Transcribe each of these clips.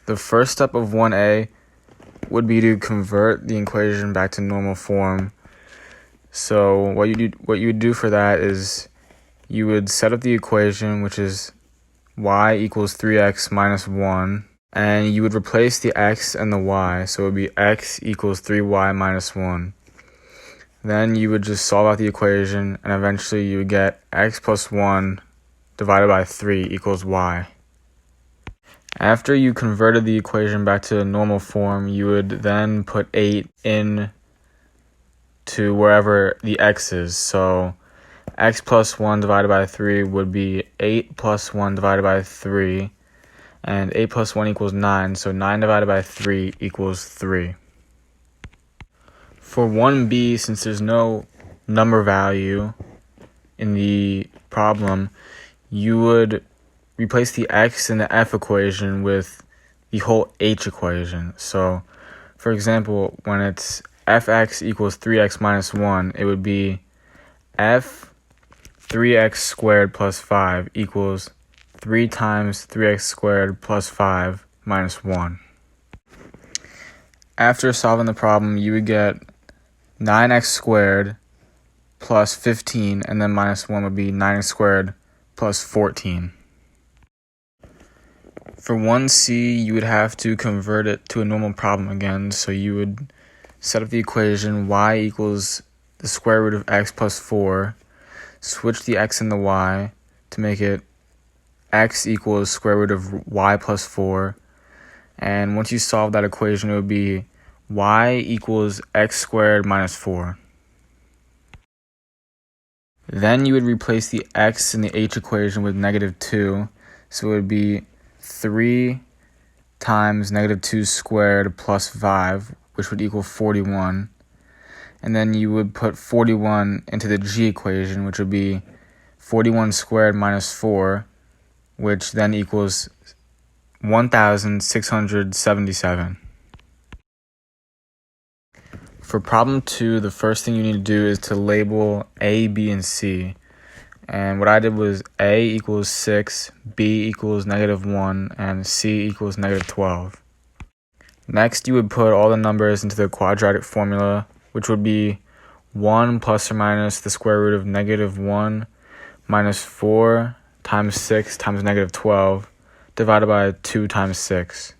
the first step of 1a would be to convert the equation back to normal form. So what you would do for that is you would set up the equation, which is y equals 3x minus 1, and you would replace the x and the y, so it would be x equals 3y minus 1. Then you would just solve out the equation, and eventually you would get x plus 1 divided by 3 equals y. After you converted the equation back to normal form, you would then put 8 in to wherever the x is. So x plus 1 divided by 3 would be 8 plus 1 divided by 3, and 8 plus 1 equals 9, so 9 divided by 3 equals 3. For 1b, since there's no number value in the problem, you would replace the x in the f equation with the whole h equation. So, for example, when it's fx equals 3x minus 1, it would be f 3x squared plus 5 equals 3 times 3x squared plus 5 minus 1. After solving the problem, you would get 9x squared plus 15, and then minus 1 would be 9x squared plus 14. For 1c, you would have to convert it to a normal problem again, so you would set up the equation y equals the square root of x plus 4, switch the x and the y to make it x equals square root of y plus 4, and once you solve that equation, it would be y equals x squared minus 4. Then you would replace the x in the h equation with negative 2, so it would be 3 times negative 2 squared plus 5, which would equal 41. And then you would put 41 into the g equation, which would be 41 squared minus 4, which then equals 1,677. For problem 2, the first thing you need to do is to label A, B, and C. And what I did was A equals 6, B equals negative 1, and C equals negative 12. Next, you would put all the numbers into the quadratic formula, which would be 1 plus or minus the square root of negative 1 minus 4 times 6 times negative 12 divided by 2 times 6.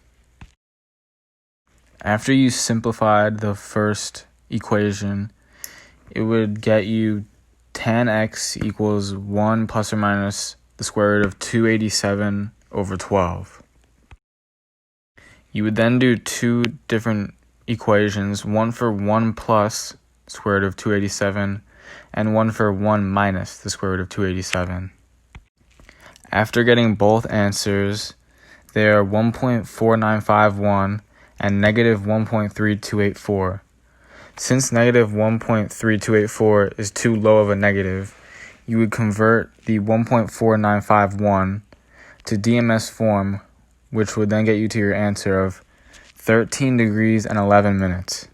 After you simplified the first equation, it would get you tan x equals 1 plus or minus the square root of 287 over 12. You would then do two different equations, one for 1 plus the square root of 287 and one for 1 minus the square root of 287. After getting both answers, they are 1.4951 and negative 1.3284. Since negative 1.3284 is too low of a negative, you would convert the 1.4951 to DMS form, which would then get you to your answer of 13 degrees and 11 minutes.